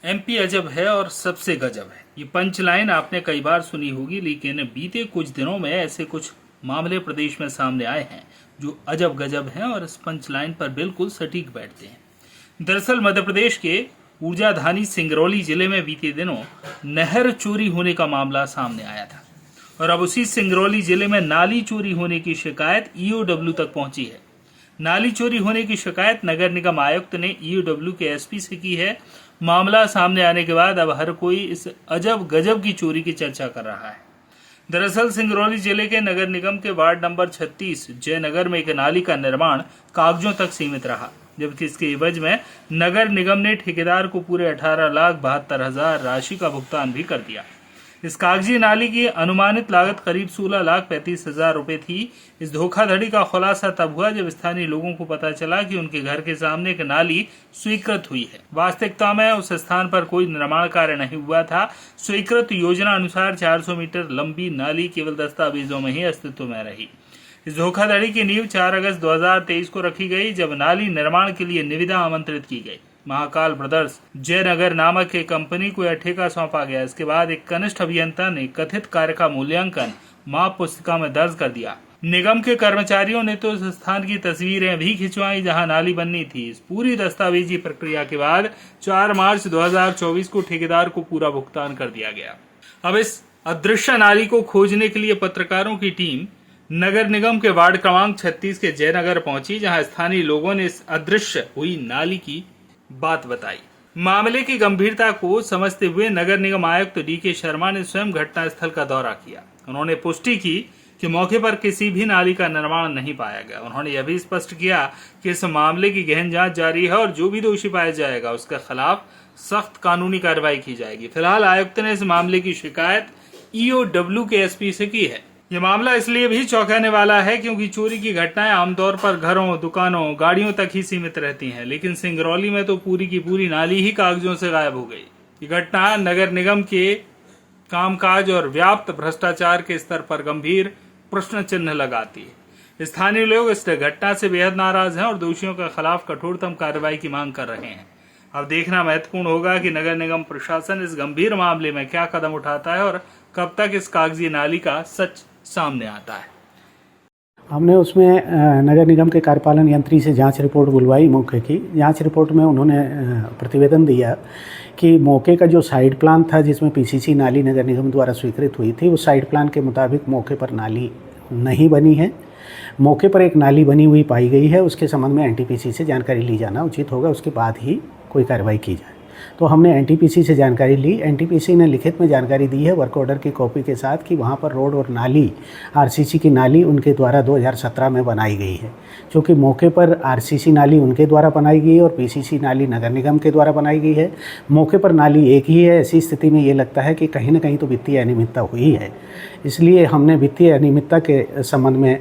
MP अजब है और सबसे गजब है। ये पंच लाइन आपने कई बार सुनी होगी, लेकिन बीते कुछ दिनों में ऐसे कुछ मामले प्रदेश में सामने आए हैं जो अजब गजब हैं और इस पंच लाइन पर बिल्कुल सटीक बैठते हैं। दरअसल मध्य प्रदेश के ऊर्जाधानी सिंगरौली जिले में बीते दिनों नहर चोरी होने का मामला सामने आया था और अब उसी सिंगरौली जिले में नाली चोरी होने की शिकायत ईओडब्ल्यू तक पहुंची है। नाली चोरी होने की शिकायत नगर निगम आयुक्त ने ईओडब्ल्यू के एसपी से की है। मामला सामने आने के बाद अब हर कोई इस अजब गजब की चोरी की चर्चा कर रहा है। दरअसल सिंगरौली जिले के नगर निगम के वार्ड नंबर 36 जयनगर में एक नाली का निर्माण कागजों तक सीमित रहा, जबकि इसके एवज में नगर निगम ने ठेकेदार को पूरे 18,72,000 राशि का भुगतान भी कर दिया। इस कागजी नाली की अनुमानित लागत करीब 16,35,000 रुपए थी। इस धोखाधड़ी का खुलासा तब हुआ जब स्थानीय लोगों को पता चला कि उनके घर के सामने एक नाली स्वीकृत हुई है। वास्तविकता में उस स्थान पर कोई निर्माण कार्य नहीं हुआ था। स्वीकृत योजना अनुसार 400 मीटर लंबी नाली केवल दस्तावेजों में ही अस्तित्व में रही। इस धोखाधड़ी की नींव 4 अगस्त 2023 को रखी गई, जब नाली निर्माण के लिए निविदा आमंत्रित की गई। महाकाल ब्रदर्स जयनगर नामक एक कंपनी को यह ठेका सौंपा गया। इसके बाद एक कनिष्ठ अभियंता ने कथित कार्य का मूल्यांकन माप पुस्तिका में दर्ज कर दिया। निगम के कर्मचारियों ने तो इस स्थान की तस्वीरें भी खिंचवाई जहां नाली बननी थी। इस पूरी दस्तावेजी प्रक्रिया के बाद 4 मार्च 2024 को ठेकेदार को पूरा भुगतान कर दिया गया। अब इस अदृश्य नाली को खोजने के लिए पत्रकारों की टीम नगर निगम के वार्ड क्रमांक 36 के जयनगर पहुंची, जहां स्थानीय लोगों ने इस अदृश्य हुई नाली की बात बताई। मामले की गंभीरता को समझते हुए नगर निगम आयुक्त डीके शर्मा ने स्वयं घटनास्थल का दौरा किया। उन्होंने पुष्टि की कि मौके पर किसी भी नाली का निर्माण नहीं पाया गया। उन्होंने यह भी स्पष्ट किया कि इस मामले की गहन जांच जारी है और जो भी दोषी पाया जाएगा उसके खिलाफ सख्त कानूनी कार्रवाई की जाएगी। फिलहाल आयुक्त ने इस मामले की शिकायत ईओडब्ल्यू के एसपी से की है। यह मामला इसलिए भी चौंकाने वाला है क्योंकि चोरी की घटनाएं आमतौर पर घरों, दुकानों, गाड़ियों तक ही सीमित रहती हैं, लेकिन सिंगरौली में तो पूरी की पूरी नाली ही कागजों से गायब हो गई। ये घटना नगर निगम के कामकाज और व्याप्त भ्रष्टाचार के स्तर पर गंभीर प्रश्न चिन्ह लगाती है। स्थानीय लोग इस घटना से बेहद नाराज हैं और दोषियों के खिलाफ कठोरतम कार्रवाई की मांग कर रहे हैं। अब देखना महत्वपूर्ण होगा कि नगर निगम प्रशासन इस गंभीर मामले में क्या कदम उठाता है और कब तक इस कागजी नाली का सच सामने आता है। हमने उसमें नगर निगम के कार्यपालन यंत्री से जांच रिपोर्ट बुलवाई। मौके की जांच रिपोर्ट में उन्होंने प्रतिवेदन दिया कि मौके का जो साइड प्लान था जिसमें पीसीसी नाली नगर निगम द्वारा स्वीकृत हुई थी, उस साइड प्लान के मुताबिक मौके पर नाली नहीं बनी है। मौके पर एक नाली बनी हुई पाई गई है। उसके संबंध में एनटीपीसी से जानकारी ली जाना उचित होगा, उसके बाद ही कोई कार्रवाई की जाए। तो हमने एनटीपीसी से जानकारी ली। एनटीपीसी ने लिखित में जानकारी दी है वर्क ऑर्डर की कॉपी के साथ कि वहाँ पर रोड और नाली आरसीसी की नाली उनके द्वारा 2017 में बनाई गई है। क्योंकि मौके पर आरसीसी नाली उनके द्वारा बनाई गई है और पीसीसी नाली नगर निगम के द्वारा बनाई गई है। मौके पर नाली एक ही है। ऐसी स्थिति में ये लगता है कि कहीं ना कहीं तो वित्तीय अनियमितता हुई है। इसलिए हमने वित्तीय अनियमितता के संबंध में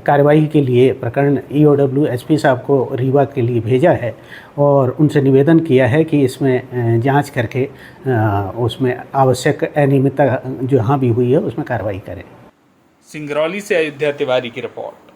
कार्रवाई के लिए प्रकरण ईओडब्ल्यू एसपी साहब को रीवा के लिए भेजा है और उनसे निवेदन किया है कि इसमें जांच करके उसमें आवश्यक अनियमितता जहाँ भी हुई है उसमें कार्रवाई करें। सिंगरौली से अयोध्या तिवारी की रिपोर्ट।